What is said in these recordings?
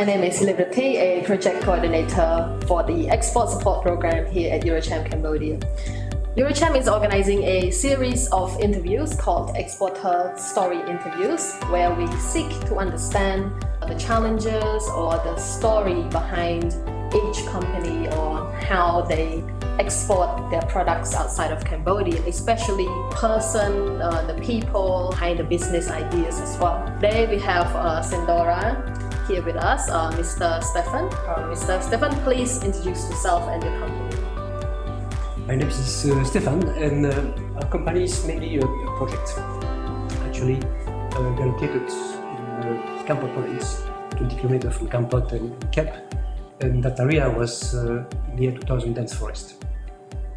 My name is Liberty, a project coordinator for the Export Support Program here at EuroCham, Cambodia. EuroCham is organizing a series of interviews called Exporter Story Interviews, where we seek to understand the challenges or the story behind each company or how they export their products outside of Cambodia, especially the people behind the business ideas as well. Today we have Sindora here with us, Mr. Stephane. Mr. Stephane, please introduce yourself and your company. My name is Stephane, and our company is mainly a project. Actually, we are located in Kampot province, 20 kilometers from Kampot and Kep, and that area was near 2,000 dense forest.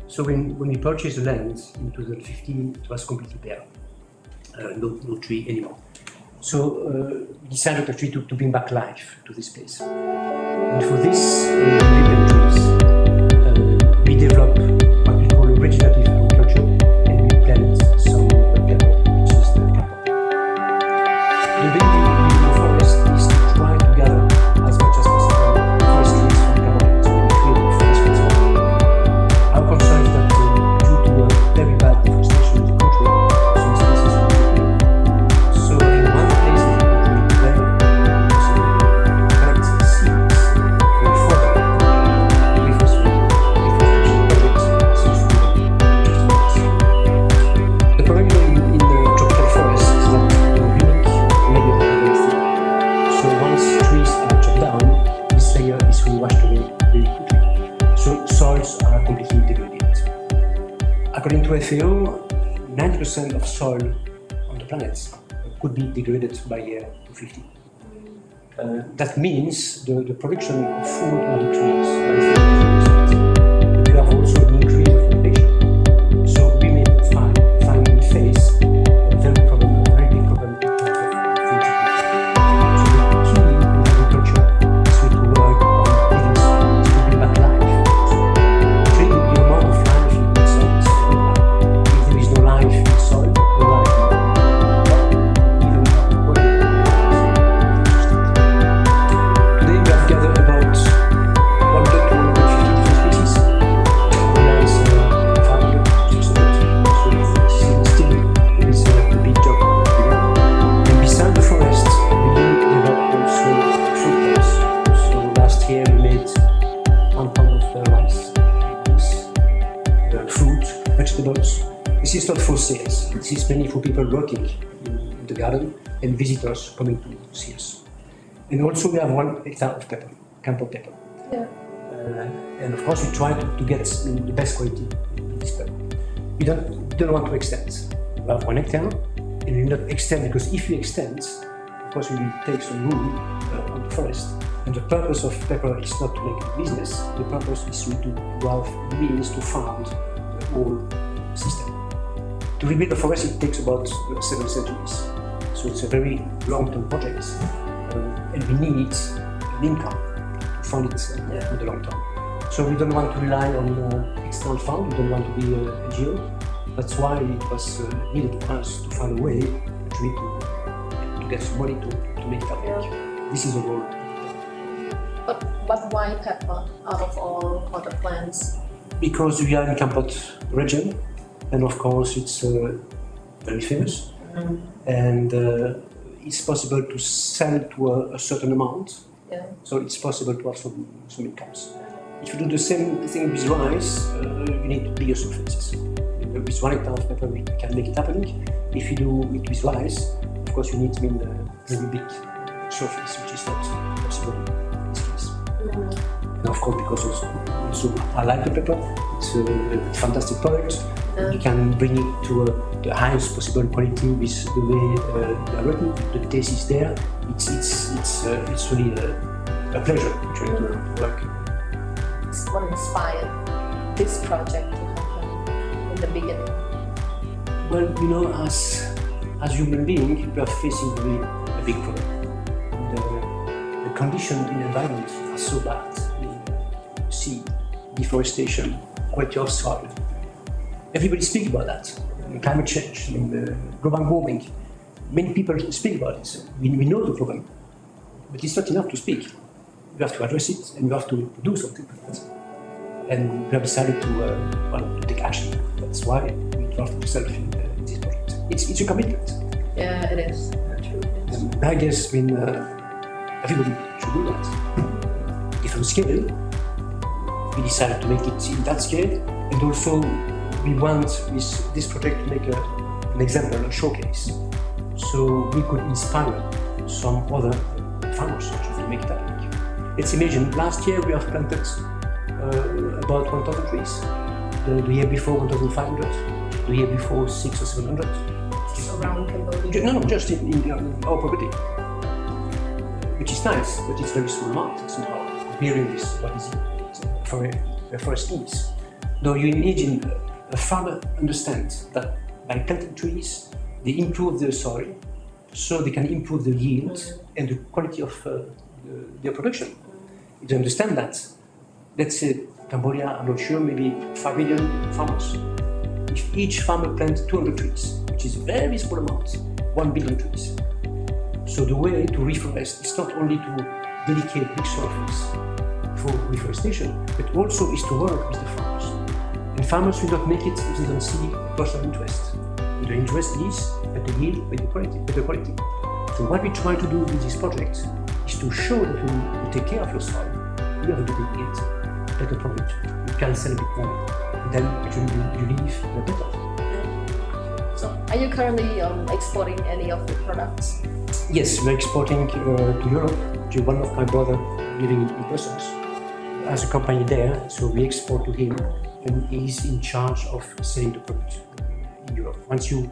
So when we purchased the land in 2015, it was completely bare, no tree anymore. So we decided actually to bring back life to this place. And for this, we planted trees. We developed what we call a regenerative agriculture, and we plant some pepper, which is the Kampot. The way we do the forest is to try to gather as much as possible forest trees from Cambodian, so we create a forest reserve. Our concern is that due to a very bad deforestation in the country, some species are disappearing. So in one place in the country where we collect seeds going further, deforestation project seems to be very interesting. The problem in the tropical forest is that the unique layer is very thin. So once trees are chopped down, this layer is really washed away very quickly. So soils are completely degraded. According to FAO, 90% of soil on the planet could be degraded by year 2050. That means the production of food will decrease by 50%. But we have also an increase of population. So we may finally face a very big problem in terms of food security. So the key in agriculture is to work on living soils, to bring back life. So the amount of life in soil is very high. If there is no life in soil, no life in even the body. Today we have gathered about 100 to 150 different species. There is 500, 600, so still there is a big job to be done. And beside the forest, we develop also fruit crops. So last year we made 1 pound of rice, fruit, vegetables. This is not for sales. This is mainly for people working in the garden and visitors coming to see us. And also we have 1 hectare of pepper, Kampot Pepper. Yeah. And of course we try to get the best quality in this pepper. We don't want to extend. We have 1 hectare and we will not extend, because if we extend, of course we will take some room on the forest. And the purpose of pepper is not to make a business, the purpose is to have means to fund the whole system. To rebuild the forest, it takes about 7 centuries. So it's a very long-term project, and we need an income to fund it in the long term. So we don't want to rely on external fund, we don't want to be an NGO. That's why it was needed for us to find a way actually to get some money to make it happen. Yeah. This is the role. But why pepper out of all other plants? Because we are in Kampot region, and of course it's very famous, and it's possible to sell to a certain amount, so it's possible to have some incomes. If you do the same thing with rice, you need bigger surfaces. With 1 hectare of pepper we can make it happening. If you do it with rice, of course you need a very big surface, which is not possible in this case. And of course, because also I like the pepper, it's a fantastic product. You can bring it to the highest possible quality with the way they are written. The taste is there. It's really a pleasure actually to work. What inspired this project to happen in the beginning? Well, you know, as human beings, we are facing really a big problem. The condition in the environment are so bad. Sea, deforestation, quality of soil. Everybody speaks about that. Climate change, global warming. Many people speak about it. We know the problem, but it's not enough to speak. you have to address it and you have to do something for that. And we have decided to take action. That's why we drafted ourselves in this project. It's a commitment. Yeah, it is. And I guess everybody should do that. Different scale. We decided to make it in that scale, and also we want with this project to make an example, a showcase, so we could inspire some other farmers to make it happen. Let's imagine, last year we have planted about 1,000 trees, the year before 1,500, the year before 600 or 700. Around Cambodia? No, just in our property, which is nice, but it's very small amount somehow, comparing with what is for a forest is. Though you imagine a farmer understands that by planting trees, they improve the soil, so they can improve the yield and the quality of their production. If they understand that, let's say Cambodia, I'm not sure, maybe 5 million farmers. If each farmer plants 200 trees, which is a very small amount, 1 billion trees. So the way to reforest is not only to dedicate big surface for reforestation, but also is to work with the farmers. And farmers will not make it if they don't see personal interest. And the interest is at the yield, better quality. So what we try to do with this project is to show that when you take care of your soil, you have a better product. You can sell a bit more. And then actually you live better. So, are you currently exporting any of the products? Yes, we're exporting to Europe, to one of my brother living in Brussels. As a company there, so we export to him, and he's in charge of selling the product in Europe. Once you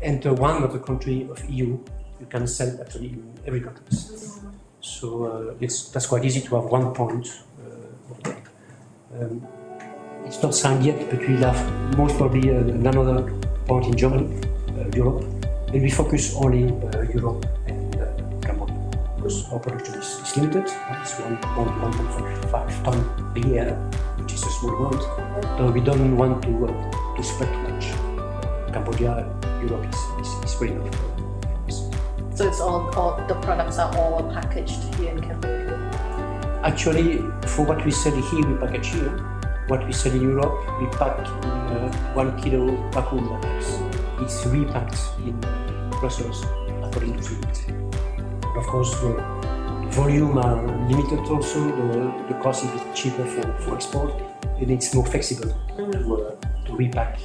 enter one of the country of EU, you can sell actually in every country. So that's quite easy to have one point of that. It's not signed yet, but we'll have most probably another point in Germany, Europe, and we focus only Europe and Cambodia. Because our production is limited, it's 1.5 ton a year, which is a small amount. So we don't want to spread too much. Cambodia, Europe is very enough. So it's all the products are all packaged here in Cambodia? Actually, for what we sell here, we package here. What we sell in Europe, we pack in 1 kilo vacuum bags. It's repacked in Brussels according to field. Of course, the volume are limited also, the cost is a bit cheaper for export, and it's more flexible to repack.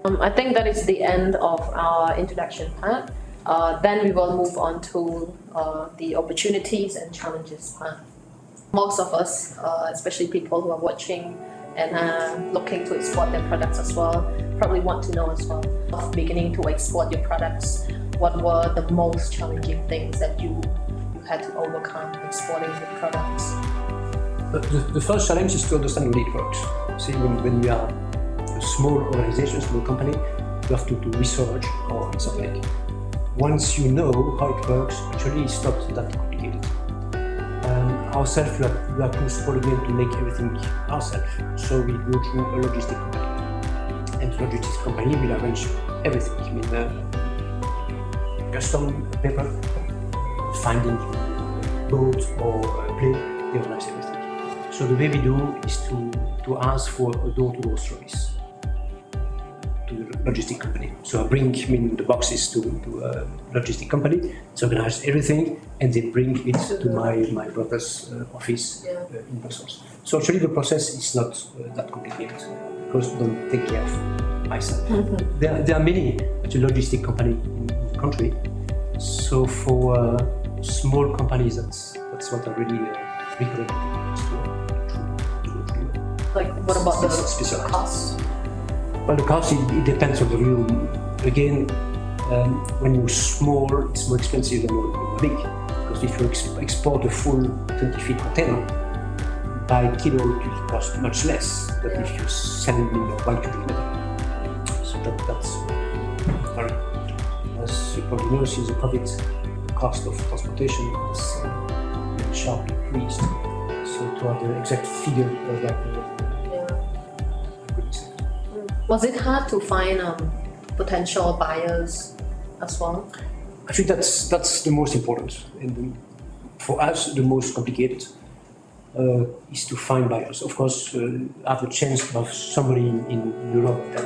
I think that is the end of our introduction part. Then we will move on to the opportunities and challenges part. Most of us, especially people who are watching and are looking to export their products as well, probably want to know as well, of beginning to export your products, what were the most challenging things that you had to overcome exporting the products? The first challenge is to understand how it works. See, when we are a small organization, small company, you have to do research or something. Once you know how it works, actually it's not that complicated. Ourselves, we are too small again to make everything ourselves. So we go through a logistic company. And the logistics company will arrange everything. I mean, custom paper, finding boat or plane, they organize everything. So the way we do is to ask for a door-to-door service to the logistic company. So I bring the boxes to a logistic company, to organize everything, and they bring it to my brother's office in Brussels. So actually the process is not that complicated, because we don't take care of myself. Mm-hmm. There are many logistic companies in the country. So for small companies, that's what I really recommend to go through. Like, what about the cost? Well, the cost, it depends on the room. Again, when you're small, it's more expensive than when you're big. Because if you export a full 20 feet container, by kilo it will cost much less than if you sell in 1 cubic meter. So that's very, as you probably know, since the COVID, the cost of transportation has sharply increased. So to have the exact figure of that, was it hard to find potential buyers as well? Actually, that's the most important. And For us, the most complicated is to find buyers. Of course, have the chance of somebody in Europe that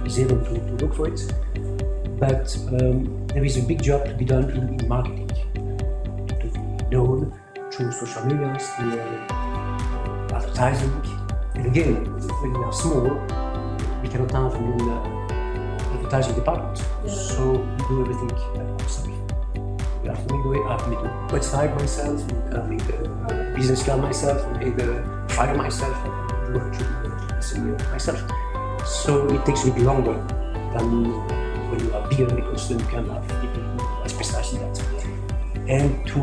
is able to look for it, but there is a big job to be done in marketing, to be known through social media, through advertising. And again, when we are small, we cannot have an advertising department, so we do everything ourselves. I have to make the website myself, make the business card myself, make the flyer myself, do it myself. So it takes a bit longer than when you are bigger, because then you can have people who are specialized in that. And to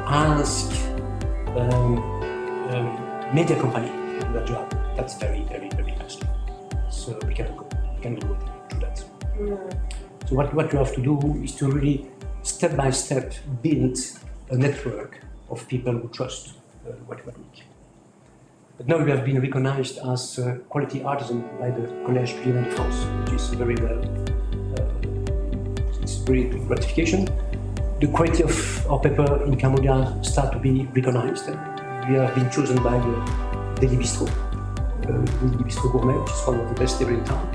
ask media company to do their job, that's very, very, very costly. So we can go through that. So what you have to do is to really step by step build a network of people who trust what you are doing. But now we have been recognized as quality artisan by the Collège Culinary de France, which is very well, it's very gratification. The quality of our pepper in Cambodia start to be recognized. We have been chosen by the Daily Bistro, Daily Bistro Gourmet, which is one of the best ever in town.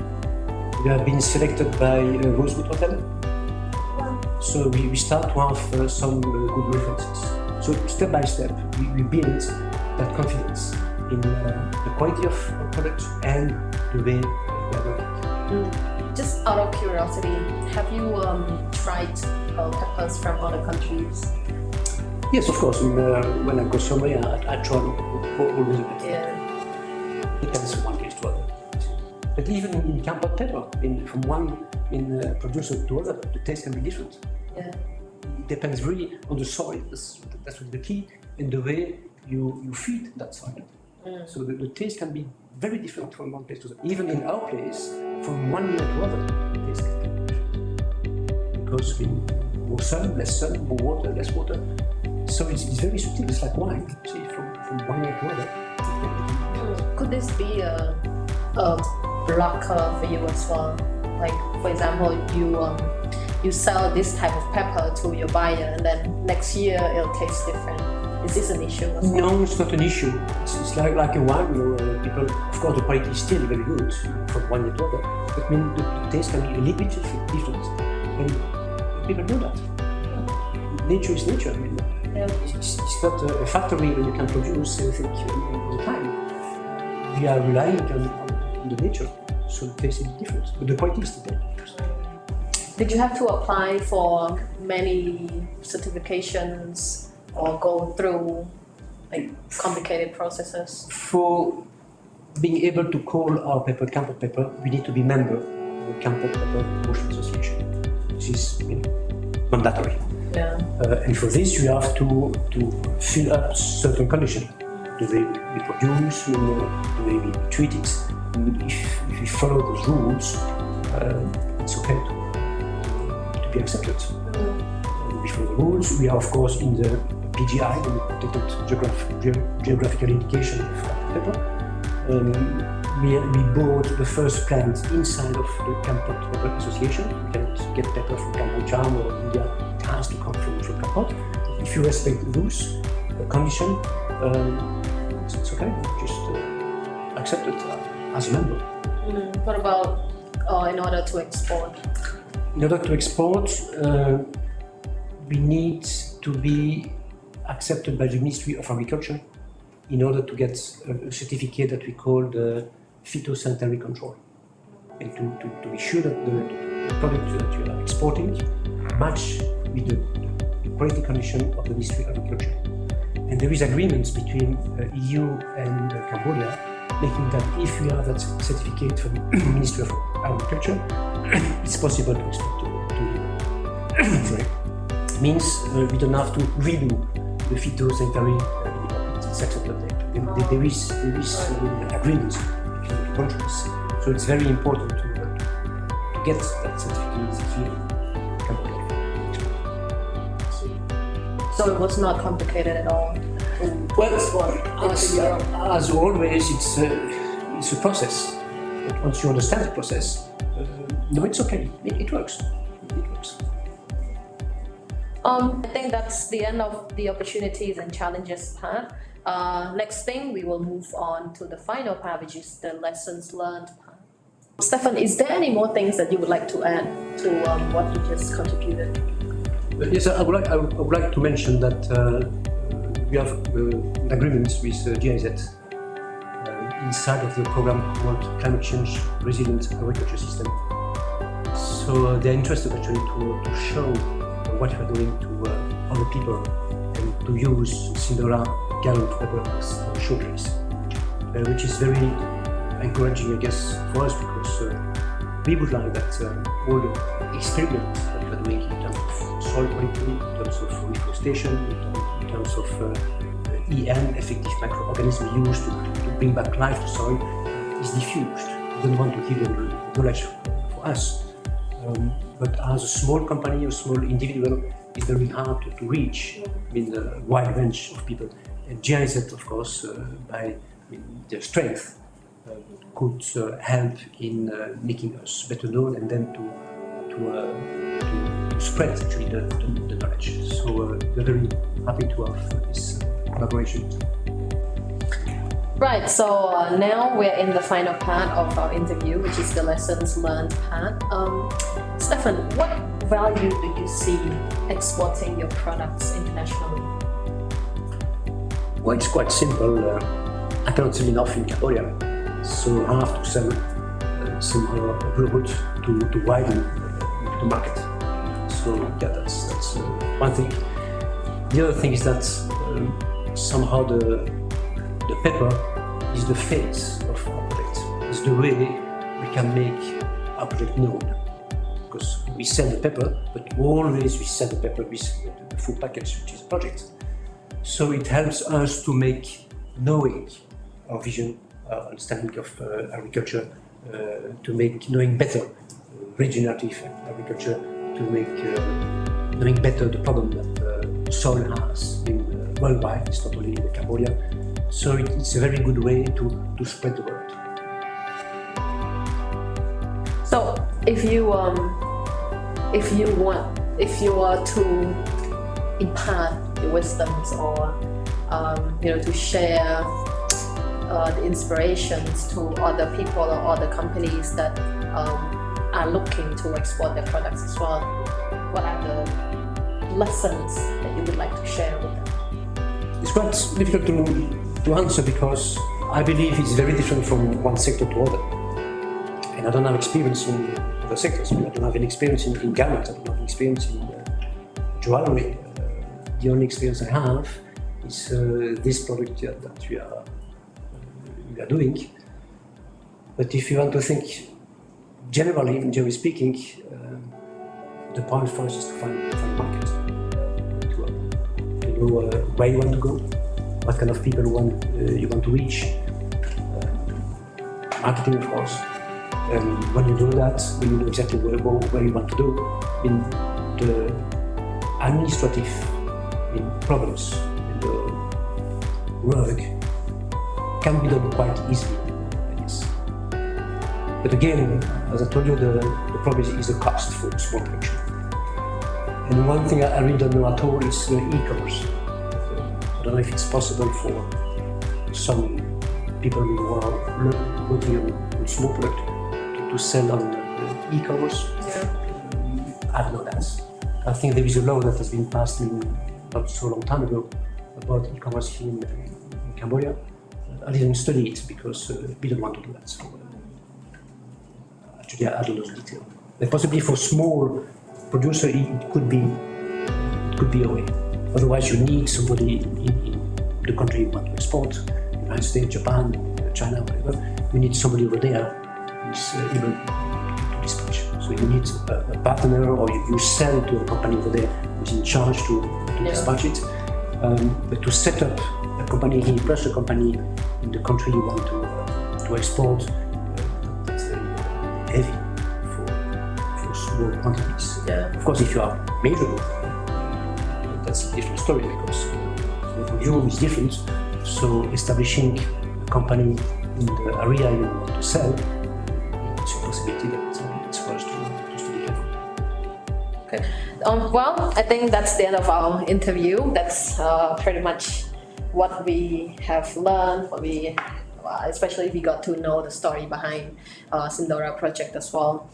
We have been selected by Rosewood Hotel. So we start to have some good references. So step by step, we build that confidence in the quality of our product and the way we are working. Just out of curiosity, have you tried peppers from other countries? Yes, of course. When I go somewhere, I try always a pepper. Yeah. Depends from one place to other. But even in Kampot Pepper, from one producer to other, the taste can be different. Yeah. It depends really on the soil. That's really the key, and the way you feed that soil. So the taste can be very different from one place to other. Even in our place, from one year to other, the taste can be different. Because more sun, less sun, more water, less water. So it's very subtle. It's like wine. See, from one year to other, it can be different. Could this be a blocker for you as well? Like, for example, you sell this type of pepper to your buyer, and then next year it'll taste different. Is this an issue as well? No, it's not an issue. It's like a wine where people, of course, the quality is still very good from one year to other. But I mean, the taste can be a little bit different, and people know that. Nature is nature. I mean, it's not a factory where you can produce everything all the time. We are relying on the nature, so the taste is different, but the quality is still there. Did you have to apply for many certifications or go through like complicated processes? For being able to call our pepper Kampot Pepper, we need to be member of the Kampot Pepper Promotion Association, which is mandatory. Yeah. And for this, you have to fill up certain conditions. The way we produce, the way we treat it. And if we follow those rules, it's okay to be accepted. We follow the rules. We are, of course, in the PGI, the Protected Geographical Indication of pepper. We bought the first plant inside of the Kampot Pepper Association. You cannot get pepper from Cambodia or India. It has to come from Kampot. If you respect those conditions, it's okay. Just accept it as a member. What about in order to export? In order to export, we need to be accepted by the Ministry of Agriculture in order to get a certificate that we call the Phytosanitary control, and to be sure that the product that you are exporting match with the quality condition of the Ministry of Agriculture. And there is agreements between EU and Cambodia, making that if we have that certificate from the Ministry of Agriculture, it's possible to export to Europe. Sorry. Means we don't have to redo the phytosanitary it's accepted there. There is agreements between the countries, so it's very important to get that certificate here in Cambodia. So it was not complicated at all. As always, it's a process. But once you understand the process, no, it's okay. It works. It works. I think that's the end of the opportunities and challenges part. Next thing, we will move on to the final part, which is the lessons learned part. Stephane, is there any more things that you would like to add to what you just contributed? Yes, I would like to mention that we have an agreement with GIZ inside of the program called Climate Change Resilient Agriculture System. So they're interested actually to show what we're doing to other people and to use Sindora Garden of Pepper as a showcase, which is very encouraging, I guess, for us, because we would like that all the experiments that we're doing in terms of soil quality, in terms of reforestation, in terms of EM, effective microorganism used to bring back life to soil, is diffused. We don't want to give them the knowledge for us. But as a small company, a small individual, it's very hard to reach a wide range of people. And GIZ, of course, by their strength, could help in making us better known and then to spread actually the knowledge. So we're very happy to have this collaboration. Right, so now we're in the final part of our interview, which is the lessons learned part. Stephane, what value do you see exporting your products internationally? Well, it's quite simple. I cannot sell enough in Cambodia, so I have to sell some product to widen the market. So yeah, that's one thing. The other thing is that somehow the pepper is the face of our project. It's the way we can make our project known. Because we sell the pepper, but always we sell the pepper with the full package, which is a project. So it helps us to make knowing our vision, our understanding of agriculture, to make knowing better regenerative agriculture, to make knowing better the problem that soil has in worldwide, it's not only in Cambodia. So it's a very good way to spread the word. So if you were to impart your wisdoms or to share the inspirations to other people or other companies that are looking to export their products as well, what are the lessons that you would like to share with them? It's quite difficult to answer because I believe it's very different from one sector to other. And I don't have experience in other sectors. I don't have any experience in garments, I don't have any experience in jewelry. The only experience I have is this product that we are doing. But if you want to think generally speaking, the point for us is to find a market, to know where you want to go, what kind of people you want to reach, marketing of course. And when you do that, when you know exactly where you want to do, the administrative problems in the work can be done quite easily, I guess. But again, as I told you, the problem is the cost for small production. And one thing I really don't know at all is e-commerce. I don't know if it's possible for some people who are working on small product to sell on e-commerce. Yeah. I don't know that. I think there is a law that has been passed not so long time ago about e-commerce here in Cambodia. I didn't study it because we don't want to do that. So actually, I don't know the detail. But possibly for small producer, it could be a way. Otherwise, you need somebody in the country you want to export, United States, Japan, China, whatever. You need somebody over there who's able to dispatch. So you need a partner, or you sell to a company over there who's in charge to dispatch it. But to set up a company here plus a company in the country you want to export, that's very heavy for small quantities. Yeah. Of course, if you are major, that's a different story because the volume is different. So establishing a company in the area you want to sell, it's a possibility that it's for us to be careful. Okay. Well, I think that's the end of our interview. That's pretty much what we have learned, especially we got to know the story behind Sindora project as well.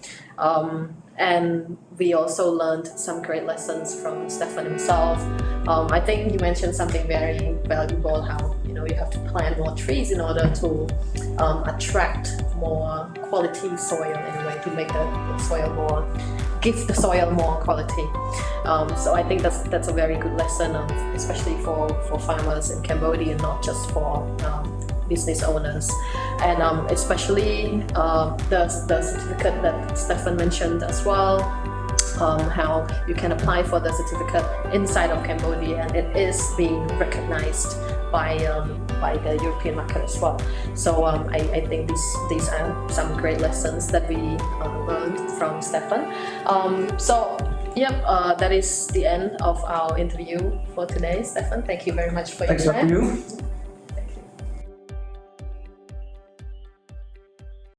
And we also learned some great lessons from Stephane himself. I think you mentioned something very valuable, how you have to plant more trees in order to attract more quality soil in a way, to make the soil more, give the soil more quality. So I think that's a very good lesson, especially for farmers in Cambodia, not just for business owners, and especially the certificate that Stephane mentioned as well, how you can apply for the certificate inside of Cambodia, and it is being recognized by the European market as well. So I think these are some great lessons that we learned from Stephane. So yep, that is the end of our interview for today. Stephane, thank you very much for your time. Thanks for you.